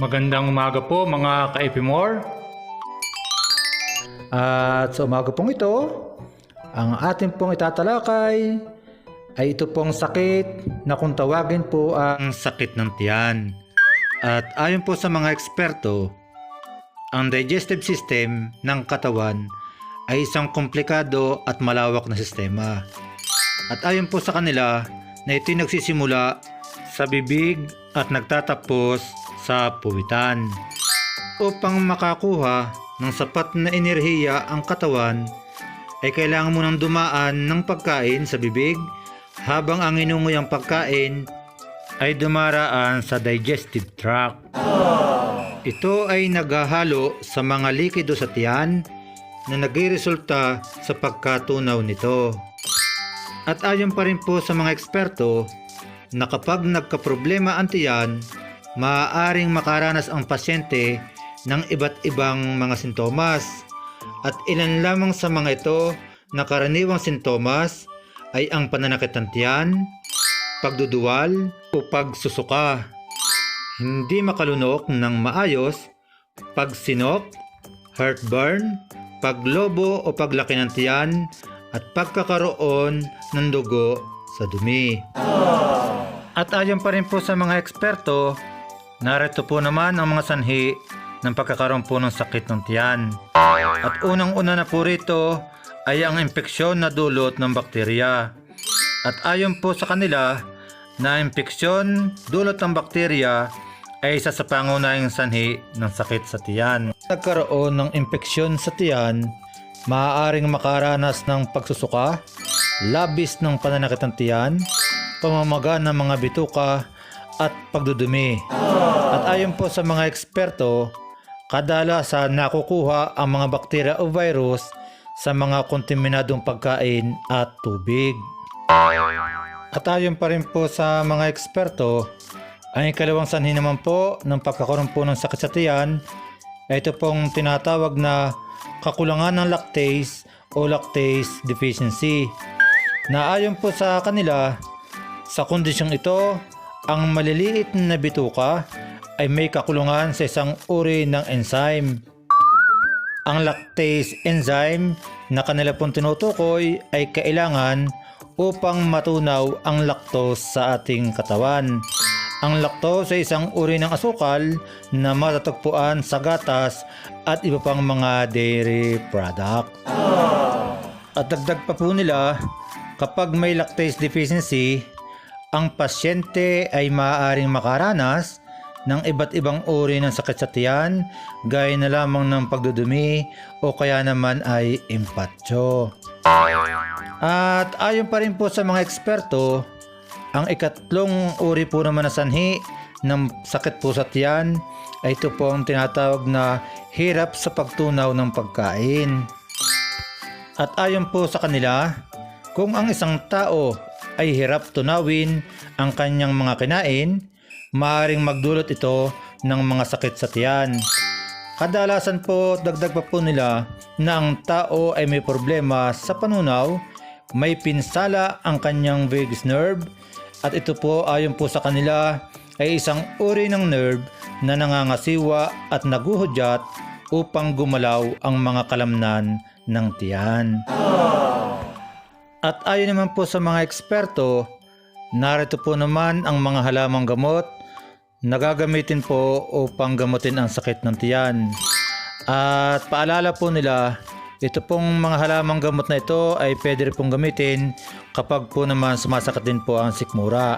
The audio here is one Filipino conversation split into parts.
Magandang umaga po mga ka-Epimore. At sa umaga pong ito, ang ating pong itatalakay ay ito pong sakit na kung tawagin po ang sakit ng tiyan. At ayon po sa mga eksperto, ang digestive system ng katawan ay isang komplikado at malawak na sistema. At ayon po sa kanila na ito'y nagsisimula sa bibig at nagtatapos sa puwitan. Upang makakuha ng sapat na enerhiya ang katawan ay kailangan mo nang dumaan ng pagkain sa bibig habang ang inungoy ang pagkain ay dumaraan sa digestive tract. Ito ay naghahalo sa mga likido sa tiyan na nagresulta sa pagkatunaw nito. At ayon pa rin po sa mga eksperto na kapag nagkaproblema ang tiyan, maaaring makaranas ang pasyente ng iba't ibang mga sintomas at ilan lamang sa mga ito na karaniwang sintomas ay ang pananakit ng tiyan, pagduduwal o pagsusuka, hindi makalunok ng maayos, pagsinok, heartburn, paglobo o paglaki ng tiyan at pagkakaroon ng dugo sa dumi. At ayon pa rin po sa mga eksperto, narito po naman ang mga sanhi ng pagkakaroon po ng sakit ng tiyan. At unang-una na po rito ay ang impeksyon na dulot ng bakterya. At ayon po sa kanila na impeksyon dulot ng bakterya ay isa sa pangunahing sanhi ng sakit sa tiyan. Nagkaroon ng impeksyon sa tiyan, maaaring makaranas ng pagsusuka, labis ng pananakit ng tiyan, pamamaga ng mga bituka at pagdudumi. At ayon po sa mga eksperto, kadalasan nakukuha ang mga bakterya o virus sa mga kontaminadong pagkain at tubig. At ayon pa rin po sa mga eksperto, ang ikalawang sanhi naman po ng pagkakaroon po ng sakit sa tiyan ay ito pong tinatawag na kakulangan ng lactase o lactase deficiency. Na ayon po sa kanila, sa kondisyong ito, ang maliliit na bituka ay may kakulangan sa isang uri ng enzyme. Ang lactase enzyme na kanila pong tinutukoy ay kailangan upang matunaw ang lactose sa ating katawan. Ang lactose ay isang uri ng asukal na matatagpuan sa gatas at iba pang mga dairy product. At dagdag pa po nila, kapag may lactase deficiency, ang pasyente ay maaaring makaranas ng iba't ibang uri ng sakit sa tiyan, gaya na lamang ng pagdudumi o kaya naman ay impatso. At ayon pa rin po sa mga eksperto, ang ikatlong uri po naman na sanhi ng sakit po sa tiyan ay ito po ang tinatawag na hirap sa pagtunaw ng pagkain. At ayon po sa kanila, kung ang isang tao ay hirap tunawin ang kanyang mga kinain, maaaring magdulot ito ng mga sakit sa tiyan. Kadalasan po, dagdag pa po nila na ang tao ay may problema sa panunaw, may pinsala ang kanyang vagus nerve, at ito po ayon po sa kanila ay isang uri ng nerve na nangangasiwa at naguhudyat upang gumalaw ang mga kalamnan ng tiyan. At ayon naman po sa mga eksperto, narito po naman ang mga halamang gamot na gagamitin po upang gamutin ang sakit ng tiyan. At paalala po nila, ito pong mga halamang gamot na ito ay pwede rin pong gamitin kapag po naman sumasakit din po ang sikmura.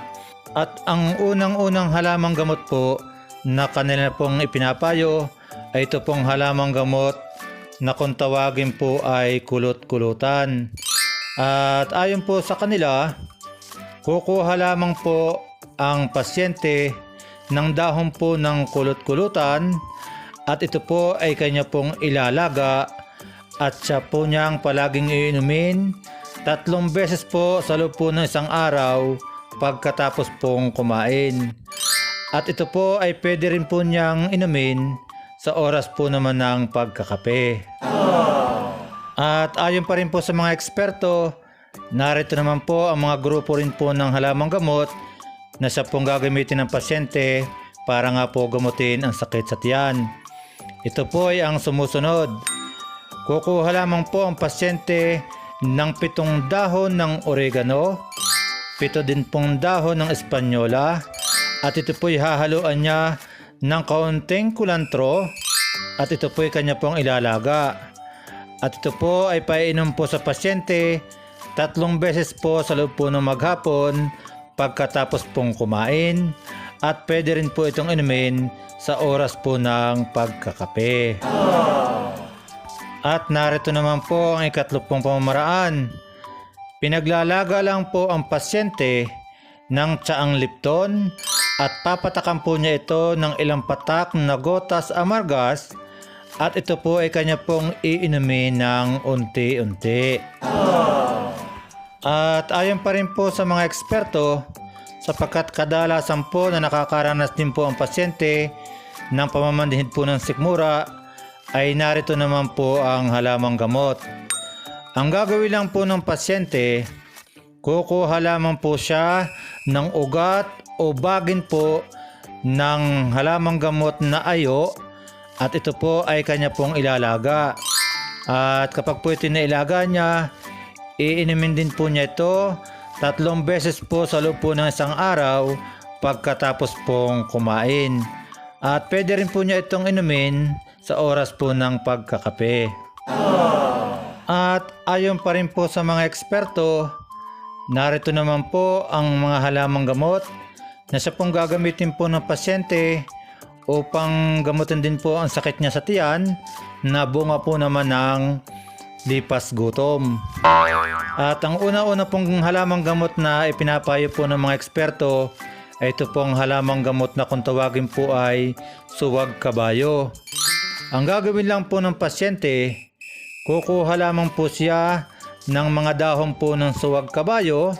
At ang unang-unang halamang gamot po na kanila pong ipinapayo ay ito pong halamang gamot na kung tawagin po ay kulot-kulutan. At ayon po sa kanila, kukuha lamang po ang pasyente ng dahon po ng kulot-kulutan at ito po ay kanya pong ilalaga at siya po niyang palaging iinumin 3 beses po sa loob po ng isang araw pagkatapos pong kumain. At ito po ay pwede rin po niyang inumin sa oras po naman ng pagkakape. At ayon pa rin po sa mga eksperto, narito naman po ang mga grupo rin po ng halamang gamot na siya pong gagamitin ng pasyente para nga po gamutin ang sakit sa tiyan. Ito po ay ang sumusunod. Kukuha lamang po ang pasyente ng 7 dahon ng oregano, 7 din pong dahon ng espanyola, at ito po ay hahaluan niya ng kaunting kulantro, at ito po ay kanya pong ilalaga. At ito po ay paiinom po sa pasyente 3 beses po sa loob po ng maghapon pagkatapos pong kumain, at pwede rin po itong inumin sa oras po ng pagkakape. At narito naman po ang 3 pong pamamaraan. Pinaglalaga lang po ang pasyente ng tsaang Lipton at papatakan po niya ito ng ilang patak na gotas amargas, at ito po ay kanya pong iinumin ng unti-unti. At ayon pa rin po sa mga eksperto, sapagkat kadalasan po na nakakaranas din po ang pasyente ng pamamandihid po ng sikmura, ay narito naman po ang halamang gamot. Ang gagawin lang po ng pasyente, kukuha lamang po siya ng ugat o bagin po ng halamang gamot na ayo, at ito po ay kanya pong ilalaga. At kapag po ito nailaga niya, iinumin din po niya ito 3 beses po sa loob po ng 1 araw pagkatapos pong kumain. At pwede rin po niya itong inumin sa oras po ng pagkakape. At ayon pa rin po sa mga eksperto, narito naman po ang mga halamang gamot na siya pong gagamitin po ng pasyente upang gamutin din po ang sakit niya sa tiyan na bunga po naman ng lipas gutom. At ang una-una pong halamang gamot na ipinapayo po ng mga eksperto ay ito pong halamang gamot na kung tawagin po ay suwag kabayo. Ang gagawin lang po ng pasyente, kukuha lamang po siya ng mga dahon po ng suwag kabayo,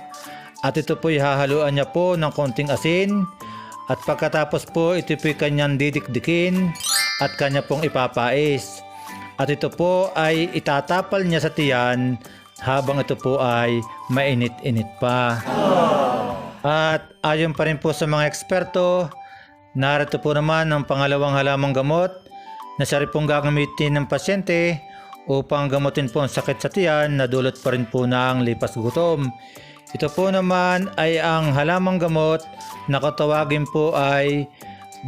at ito po hahaluan niya po ng konting asin, at pagkatapos po ito po kanyang didikdikin at kanya pong ipapais. At ito po ay itatapal niya sa tiyan habang ito po ay mainit-init pa. At ayon pa rin po sa mga eksperto, narito po naman ang pangalawang halamang gamot na siya rin pong gagamitin ng pasyente upang gamutin po ang sakit sa tiyan na dulot pa rin po ng lipas gutom. Ito po naman ay ang halamang gamot na katawagin po ay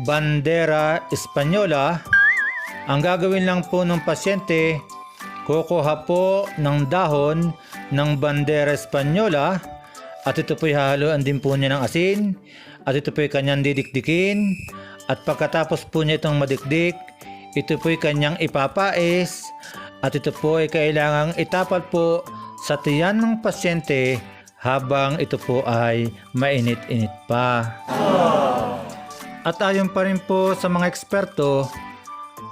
Bandera Espanyola. Ang gagawin lang po ng pasyente, kukuha po ng dahon ng Bandera Espanyola, at ito po hahaluan din po niya ng asin, at ito po kanyang didikdikin, at pagkatapos po niya itong madikdik, ito po kanyang ipapais, at ito po ay kailangang itapal po sa tiyan ng pasyente habang ito po ay mainit-init pa. At ayon pa rin po sa mga eksperto,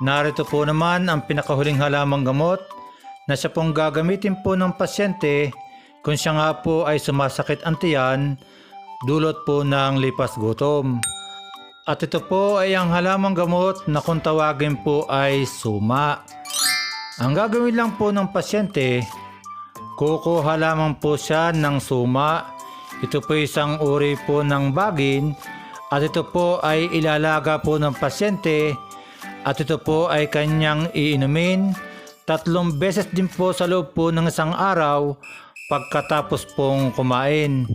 narito po naman ang pinakahuling halamang gamot na siya pong gagamitin po ng pasyente kung siya nga po ay sumasakit ang tiyan dulot po ng lipas gutom. At ito po ay ang halamang gamot na kung tawagin po ay suma. Ang gagawin lang po ng pasyente, kukuha lamang po siya ng suma. Ito po isang uri po ng bagin, at ito po ay ilalaga po ng pasyente, at ito po ay kanyang iinumin 3 beses din po sa loob po ng 1 araw pagkatapos pong kumain,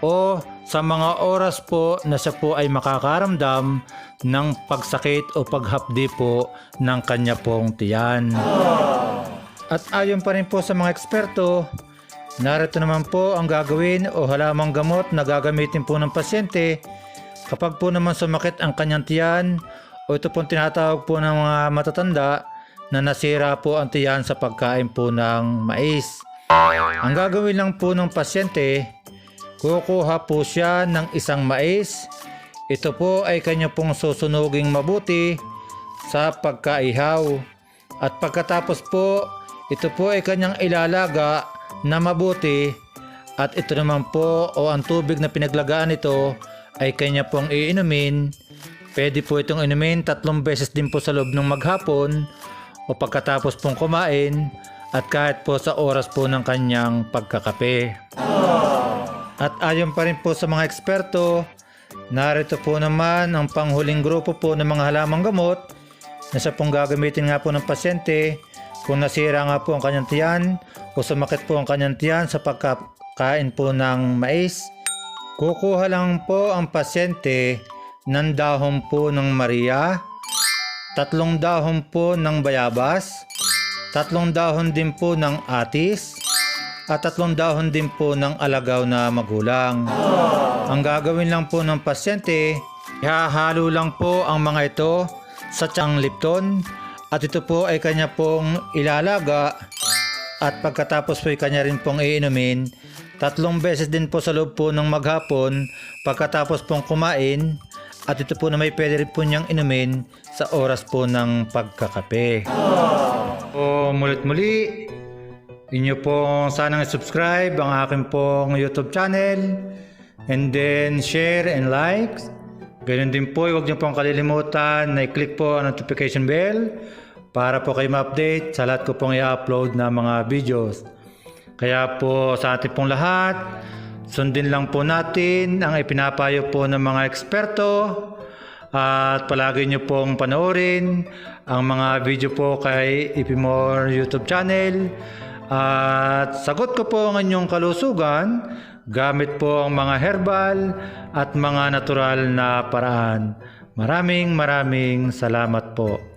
o sa mga oras po na siya po ay makakaramdam ng pagsakit o paghapdi po ng kanya pong tiyan. At ayon pa rin po sa mga eksperto, narito naman po ang gagawin o halamang gamot na gagamitin po ng pasyente kapag po naman sumakit ang kanyang tiyan, o ito pong tinatawag po ng mga matatanda na nasira po ang tiyan sa pagkain po ng mais. Ang gagawin lang po ng pasyente, kukuha po siya ng isang mais. Ito po ay kanya pong susunuging mabuti sa pagkaihaw. At pagkatapos po, ito po ay kanyang ilalaga na mabuti. At ito naman po, o ang tubig na pinaglagaan ito, ay kanya pong iinumin. Pwede po itong inumin 3 beses din po sa loob ng maghapon o pagkatapos pong kumain, at kahit po sa oras po ng kanyang pagkakape. At ayon pa rin po sa mga eksperto, narito po naman ang panghuling grupo po ng mga halamang gamot na siya pong gagamitin nga po ng pasyente kung nasira nga po ang kanyang tiyan o sumakit po ang kanyang tiyan sa pagkakain po ng mais. Kukuha lang po ang pasyente ng dahon po ng Maria, 3 dahon po ng bayabas, 3 dahon din po ng atis, at 3 dahon din po ng alagaw na magulang. Ang gagawin lang po ng pasyente, ihahalo lang po ang mga ito sa tiyang Lipton at ito po ay kanya pong ilalaga at pagkatapos po ay kanya rin pong iinumin 3 beses din po sa loob po ng maghapon pagkatapos pong kumain at ito po na may pwede rin po niyang inumin sa oras po ng pagkakape. Mulit muli, inyo pong sanang subscribe ang aking pong YouTube channel and then share and like. Ganun din po, huwag niyo pong kalilimutan na i-click po ang notification bell para po kayo ma-update sa lahat ko pong i-upload na mga videos. Kaya po sa ating pong lahat, sundin lang po natin ang ipinapayo po ng mga eksperto at palagi niyo pong panoorin ang mga video po kay Ipimore YouTube channel. At sagot ko po ang inyong kalusugan gamit po ang mga herbal at mga natural na paraan. Maraming salamat po.